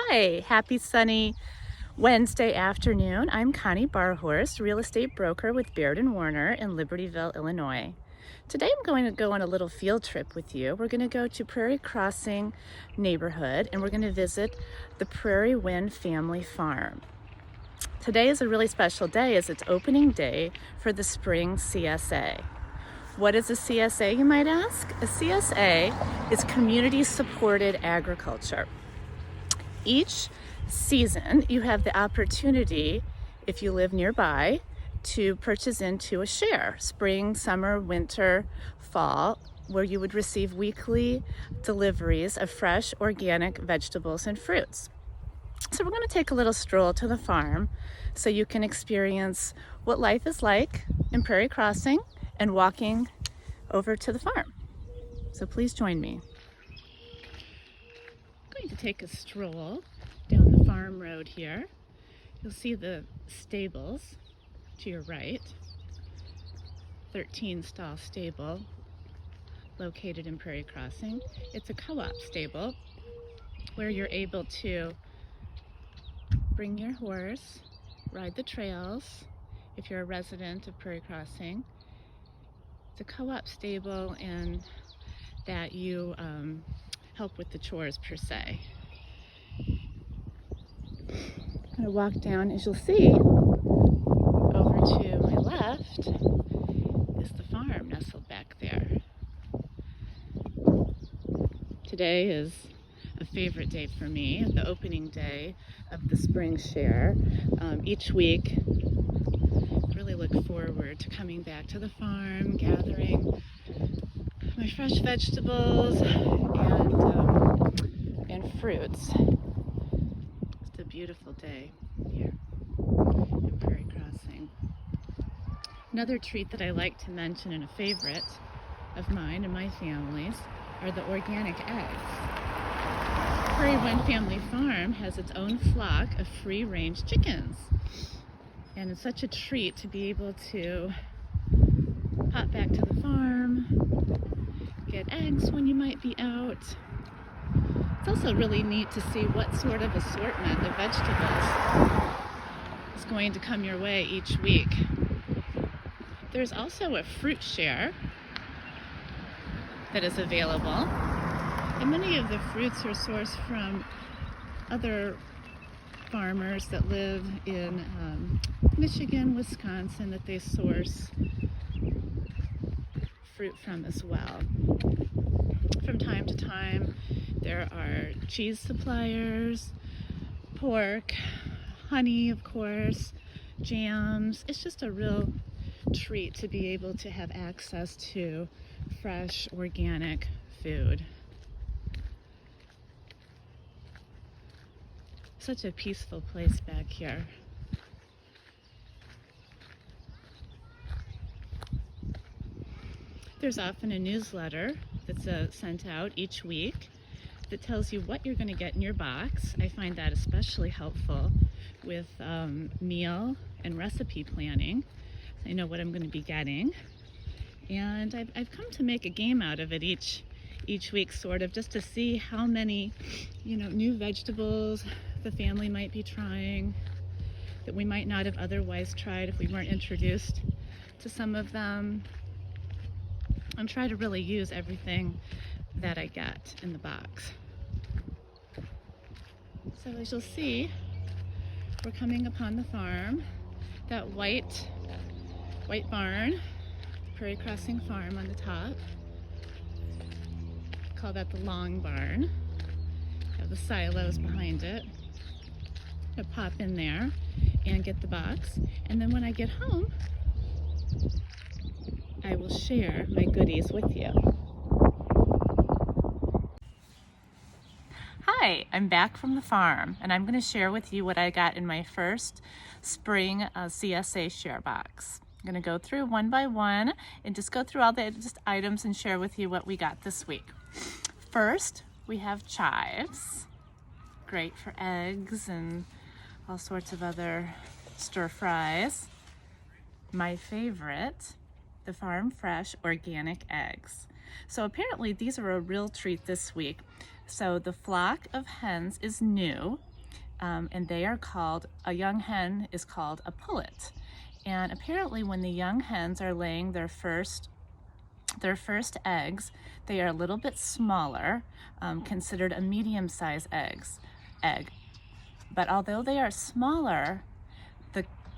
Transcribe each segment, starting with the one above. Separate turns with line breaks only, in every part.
Hi, happy sunny Wednesday afternoon. I'm Connie Barhorst, real estate broker with Baird & Warner in Libertyville, Illinois. Today I'm going to go on a little field trip with you. We're going to go to Prairie Crossing neighborhood and we're going to visit the Prairie Wind Family Farm. Today is a really special day as it's opening day for the spring CSA. What is a CSA, you might ask? A CSA is community supported agriculture. Each season, you have the opportunity, if you live nearby, to purchase into a share, spring, summer, winter, fall, where you would receive weekly deliveries of fresh organic vegetables and fruits. So we're going to take a little stroll to the farm so you can experience what life is like in Prairie Crossing and walking over to the farm. So please join me. I'm going to take a stroll down the farm road here. You'll see the stables to your right. 13 stall stable located in Prairie Crossing. It's a co-op stable where you're able to bring your horse, ride the trails if you're a resident of Prairie Crossing. It's a co-op stable and that you help with the chores per se. I'm going to walk down, as you'll see, over to my left is the farm nestled back there. Today is a favorite day for me, the opening day of the spring share. Each week, I really look forward to coming back to the farm, gathering my fresh vegetables and fruits. It's a beautiful day here in Prairie Crossing. Another treat that I like to mention and a favorite of mine and my family's are the organic eggs. Prairie Wind Family Farm has its own flock of free-range chickens. And it's such a treat to be able to pop back to the farm, get eggs when you might be out. It's also really neat to see what sort of assortment of vegetables is going to come your way each week. There's also a fruit share that is available, and many of the fruits are sourced from other farmers that live in Michigan, Wisconsin, that they source fruit from as well. From time to time, there are cheese suppliers, pork, honey, of course, jams. It's just a real treat to be able to have access to fresh, organic food. Such a peaceful place back here. There's often a newsletter that's sent out each week that tells you what you're going to get in your box. I find that especially helpful with meal and recipe planning. I know what I'm going to be getting, and I've come to make a game out of it each week, sort of, just to see how many new vegetables the family might be trying that we might not have otherwise tried if we weren't introduced to some of them, and try to really use everything that I get in the box. So as you'll see, we're coming upon the farm. That white barn, Prairie Crossing Farm on the top. Call that the long barn. Have the silos behind it. I'm gonna pop in there and get the box, and then when I get home, I will share my goodies with you. Hi, I'm back from the farm, and I'm going to share with you what I got in my first spring CSA share box. I'm going to go through one by one and just go through all the items and share with you what we got this week. First, we have chives, great for eggs and all sorts of other stir fries. My favorite, the farm fresh organic eggs. So apparently these are a real treat this week. So the flock of hens is new. and they are called, a young hen is called a pullet. And apparently when the young hens are laying their first eggs, they are a little bit smaller, considered a medium-sized egg. But although they are smaller,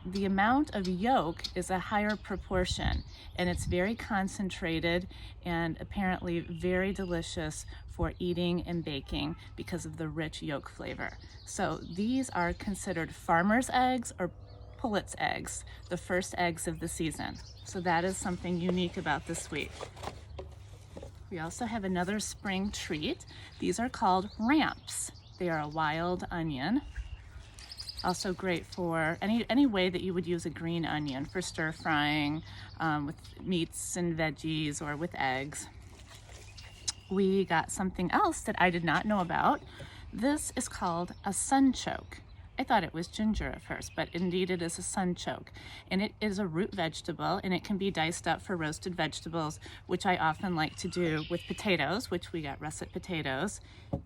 the amount of yolk is a higher proportion, and it's very concentrated and apparently very delicious for eating and baking because of the rich yolk flavor. So these are considered farmer's eggs or pullet's eggs, the first eggs of the season. So that is something unique about this week. We also have another spring treat. These are called ramps. They are a wild onion. Also great for any way that you would use a green onion for stir frying with meats and veggies or with eggs. We got something else that I did not know about. This is called a sunchoke. I thought it was ginger at first, but indeed it is a sunchoke. And it is a root vegetable, and it can be diced up for roasted vegetables, which I often like to do with potatoes, which we got russet potatoes.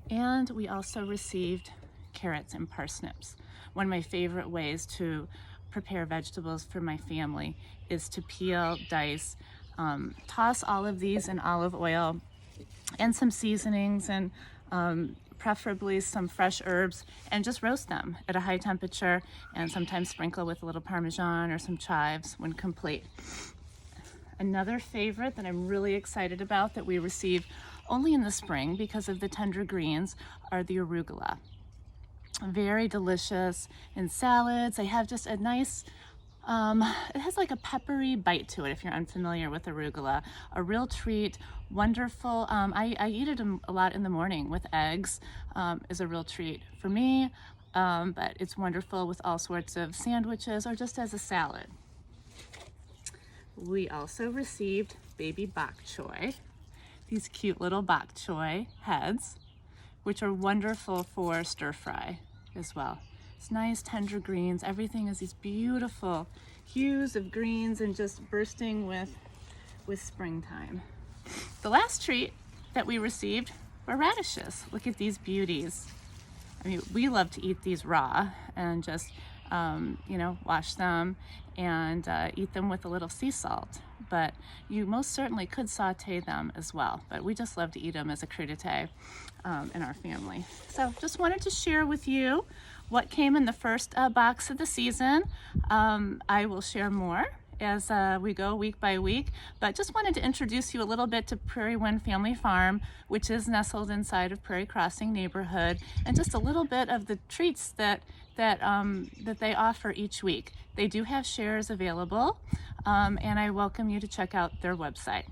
And we also received carrots and parsnips. One of my favorite ways to prepare vegetables for my family is to peel, dice, toss all of these in olive oil and some seasonings and preferably some fresh herbs, and just roast them at a high temperature, and sometimes sprinkle with a little Parmesan or some chives when complete. Another favorite that I'm really excited about that we receive only in the spring because of the tender greens are the arugula. Very delicious in salads. They have just a nice, it has like a peppery bite to it if you're unfamiliar with arugula. A real treat, wonderful. I eat it a lot in the morning with eggs, is a real treat for me, but it's wonderful with all sorts of sandwiches or just as a salad. We also received baby bok choy, these cute little bok choy heads, which are wonderful for stir fry as well. It's nice tender greens. Everything is these beautiful hues of greens and just bursting with springtime. The last treat that we received were radishes. Look at these beauties. I mean, we love to eat these raw and just wash them and eat them with a little sea salt. But you most certainly could saute them as well. But we just love to eat them as a crudité in our family. So just wanted to share with you what came in the first box of the season. I will share more as we go week by week, but just wanted to introduce you a little bit to Prairie Wind Family Farm, which is nestled inside of Prairie Crossing neighborhood, and just a little bit of the treats that they offer each week. They do have shares available, and I welcome you to check out their website.